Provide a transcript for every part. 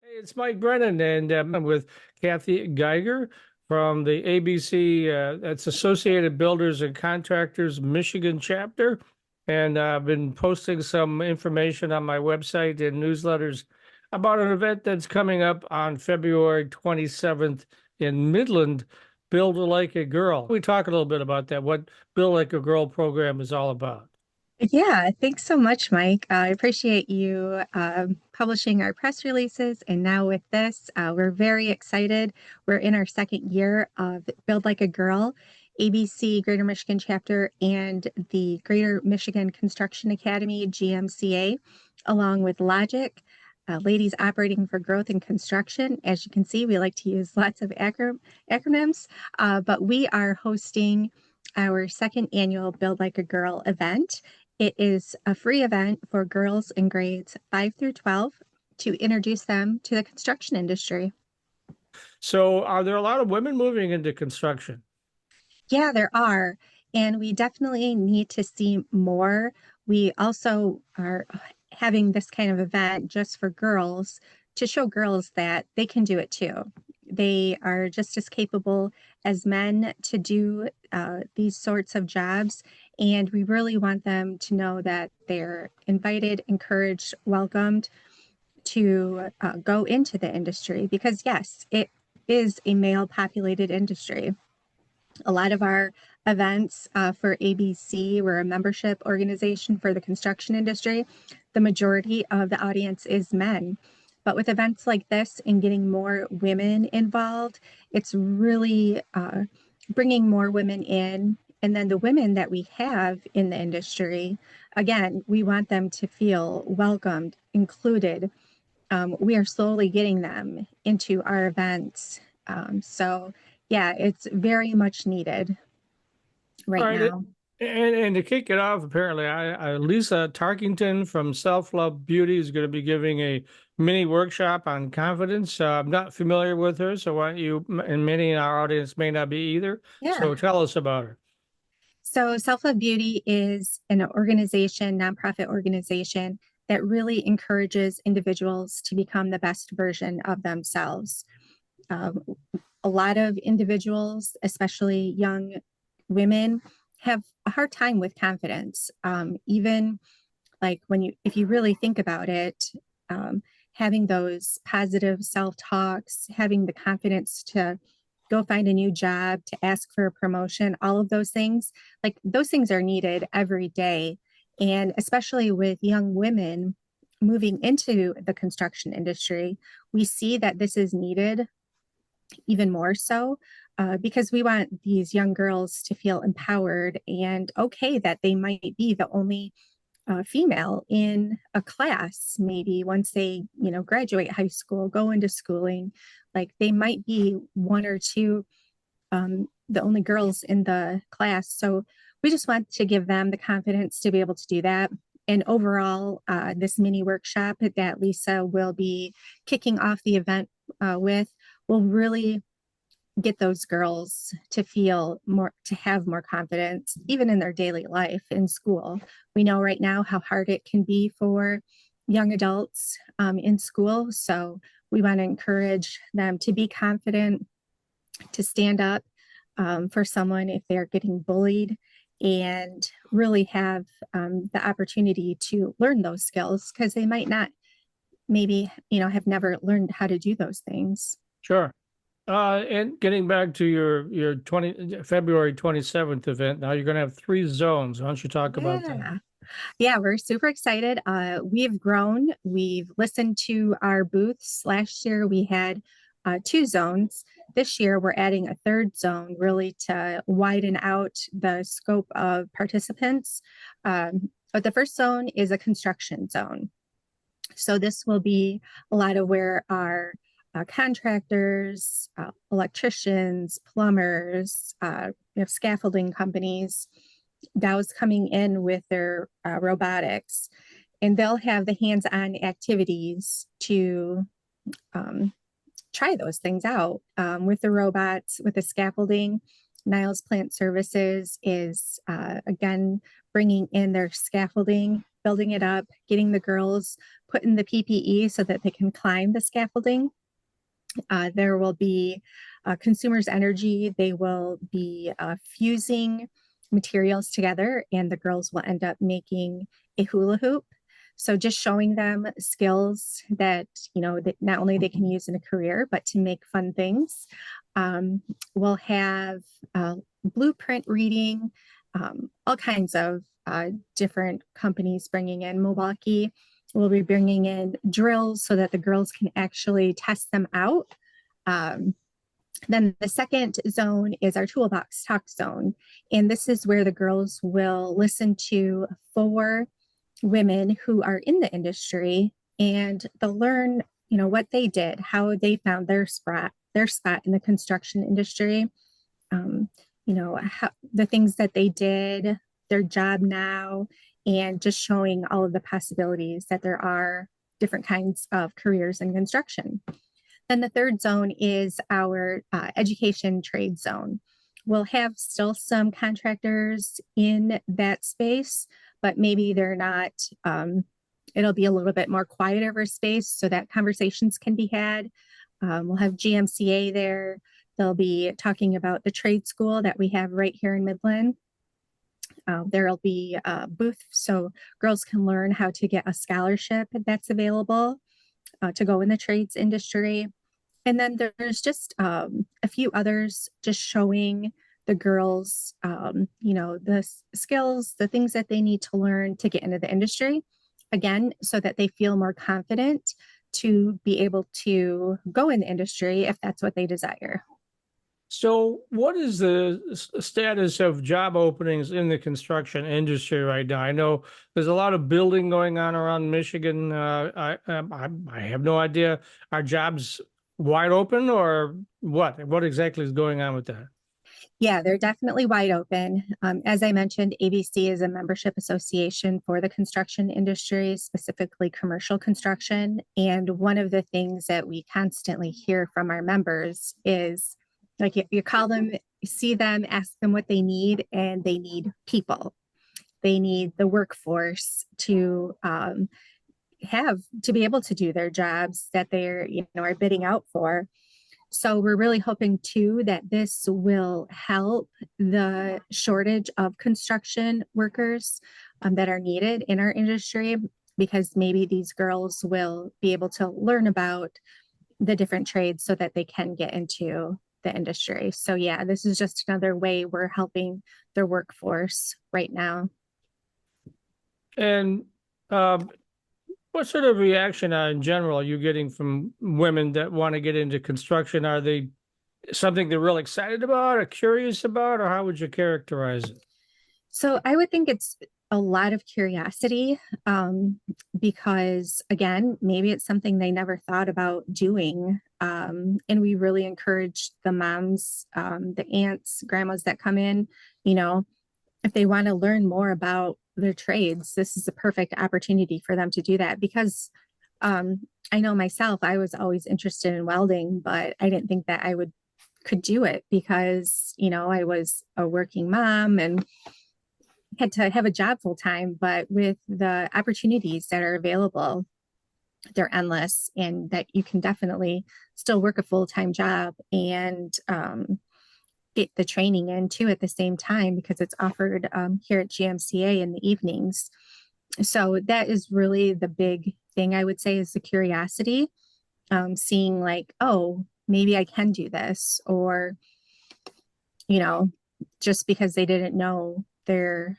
Hey, it's Mike Brennan, and I'm with Kathy Geiger from the ABC, that's Associated Builders and Contractors Michigan chapter. And I've been posting some information on my website and newsletters about an event that's coming up on February 27th in Midland, Build Like a Girl. We talk a little bit about that, what Build Like a Girl program is all about. Yeah, thanks so much, Mike. I appreciate you publishing our press releases. And now with this, we're very excited. We're in our second year of Build Like a Girl, ABC Greater Michigan chapter, and the Greater Michigan Construction Academy, GMCA, along with Logic, Ladies Operating for Growth in Construction. As you can see, we like to use lots of acronyms, but we are hosting our second annual Build Like a Girl event. It is a free event for girls in grades 5 through 12 to introduce them to the construction industry. So, are there a lot of women moving into construction? Yeah, there are, and we definitely need to see more. We also are having this kind of event just for girls to show girls that they can do it too. They are just as capable as men to do these sorts of jobs. And we really want them to know that they're invited, encouraged, welcomed to go into the industry because, yes, it is a male populated industry. A lot of our events for ABC, we're a membership organization for the construction industry. The majority of the audience is men. But with events like this and getting more women involved, it's really bringing more women in. And then the women that we have in the industry, again, we want them to feel welcomed, included. We are slowly getting them into our events. So, yeah, it's very much needed All right right. now. And to kick it off, apparently, Lisa Tarkington from Self Love Beauty is going to be giving a mini workshop on confidence. I'm not familiar with her, so why don't you, and many in our audience may not be either. Yeah. So tell us about her. So, Self Love Beauty is an organization, nonprofit organization that really encourages individuals to become the best version of themselves. Um, a lot of individuals, especially young women, have a hard time with confidence. Even like if you really think about it, um, having those positive self talks, having the confidence to go find a new job, to ask for a promotion, all of those things, like those things are needed every day. And especially with young women moving into the construction industry, we see that this is needed even more so because we want these young girls to feel empowered and okay that they might be the only female in a class. Maybe once they graduate high school, go into schooling, like they might be one or two the only girls in the class. So we just want to give them the confidence to be able to do that. And overall, this mini workshop that Lisa will be kicking off the event with will really get those girls to feel more, to have more confidence, even in their daily life in school. We know right now how hard it can be for young adults in school. So we want to encourage them to be confident, to stand up for someone if they're getting bullied, and really have the opportunity to learn those skills because they might not maybe have never learned how to do those things. Sure. And getting back to your 20 February 27th event, now you're going to have three zones. Why don't you talk about that? Yeah. Yeah, we're super excited. We've grown. We've listened to our booths. Last year, we had two zones. This year, we're adding a third zone really to widen out the scope of participants. But the first zone is a construction zone. So this will be a lot of where our contractors, electricians, plumbers, we have scaffolding companies, Dow's coming in with their robotics, and they'll have the hands-on activities to um, try those things out with the robots, with the scaffolding. Niles Plant Services is again bringing in their scaffolding building it up, getting the girls put in the PPE so that they can climb the scaffolding. There will be consumers energy. They will be fusing materials together, and the girls will end up making a hula hoop. So just showing them skills that, that not only they can use in a career, but to make fun things. We'll have blueprint reading, all kinds of different companies bringing in. Milwaukee will be bringing in drills so that the girls can actually test them out. Then the second zone is our toolbox talk zone. And this is where the girls will listen to 4 women who are in the industry, and they'll learn, what they did, how they found their spot in the construction industry, how, the things that they did, their job now, and just showing all of the possibilities that there are different kinds of careers in construction. Then the third zone is our education trade zone. We'll have still some contractors in that space, but maybe they're not, it'll be a little bit more quieter space so that conversations can be had. We'll have GMCA there. They'll be talking about the trade school that we have right here in Midland. There'll be a booth so girls can learn how to get a scholarship that's available to go in the trades industry. And then there's just a few others just showing the girls, the skills, the things that they need to learn to get into the industry. Again, so that they feel more confident to be able to go in the industry if that's what they desire. So, what is the status of job openings in the construction industry right now? I know there's a lot of building going on around Michigan. I have no idea. Are jobs wide open, or what? What exactly is going on with that? Yeah, they're definitely wide open. As I mentioned, ABC is a membership association for the construction industry, specifically commercial construction. And one of the things that we constantly hear from our members is like you call them, see them, ask them what they need, and they need people. They need the workforce to have to be able to do their jobs that they're are bidding out for. So we're really hoping too that this will help the shortage of construction workers that are needed in our industry, because maybe these girls will be able to learn about the different trades so that they can get into the industry. So yeah, this is just another way we're helping their workforce right now. And um, what sort of reaction in general are you getting from women that want to get into construction? Are they something they're real excited about or curious about, or how would you characterize it? So I would think it's a lot of curiosity, because again, maybe it's something they never thought about doing. And we really encourage the moms, the aunts, grandmas that come in, if they want to learn more about their trades, this is a perfect opportunity for them to do that, because I know myself, I was always interested in welding, but I didn't think that I could do it because, I was a working mom and had to have a job full time. But with the opportunities that are available, they're endless, and that you can definitely still work a full-time job and get the training in too at the same time, because it's offered here at GMCA in the evenings. So that is really the big thing, I would say, is the curiosity, seeing like, oh, maybe I can do this, or, just because they didn't know the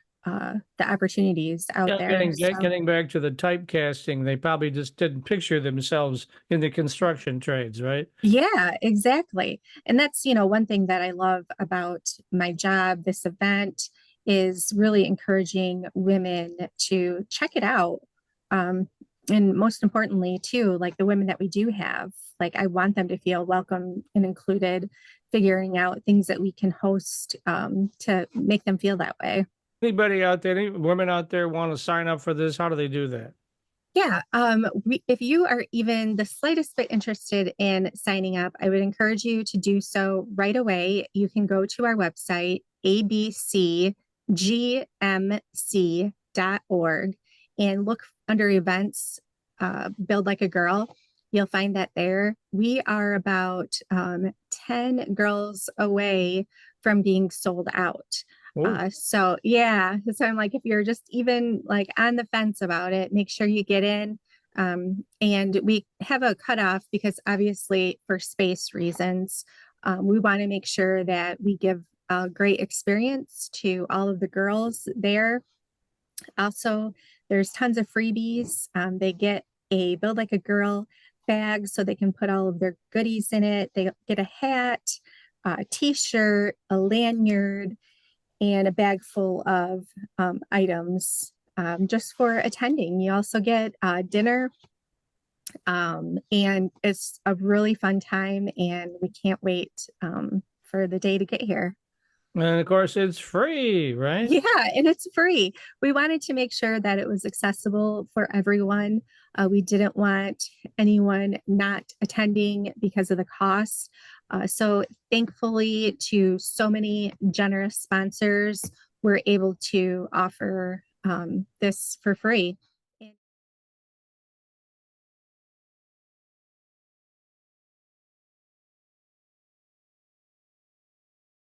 opportunities out Yeah, there. So getting back to the typecasting, they probably just didn't picture themselves in the construction trades, right? yeah, exactly. And that's, one thing that I love about my job, this event, is really encouraging women to check it out. Um, and most importantly, too, like the women that we do have, like I want them to feel welcome and included, figuring out things that we can host to make them feel that way. Anybody out there, any women out there want to sign up for this? How do they do that? Yeah, if you are even the slightest bit interested in signing up, I would encourage you to do so right away. You can go to our website, abcgmc.org, and look under events, Build Like a Girl. You'll find that there we are about 10 girls away from being sold out. Oh, So yeah, so I'm like, if you're just even like on the fence about it, make sure you get in. And we have a cutoff because obviously for space reasons, we want to make sure that we give a great experience to all of the girls there. Also, there's tons of freebies. They get a Build Like a Girl bag so they can put all of their goodies in it. They get a hat, a t-shirt, a lanyard, and a bag full of items just for attending. You also get dinner, and it's a really fun time, and we can't wait for the day to get here. and of course it's free, right? Yeah, and it's free. We wanted to make sure that it was accessible for everyone. We didn't want anyone not attending because of the cost. So thankfully, to so many generous sponsors, we're able to offer this for free.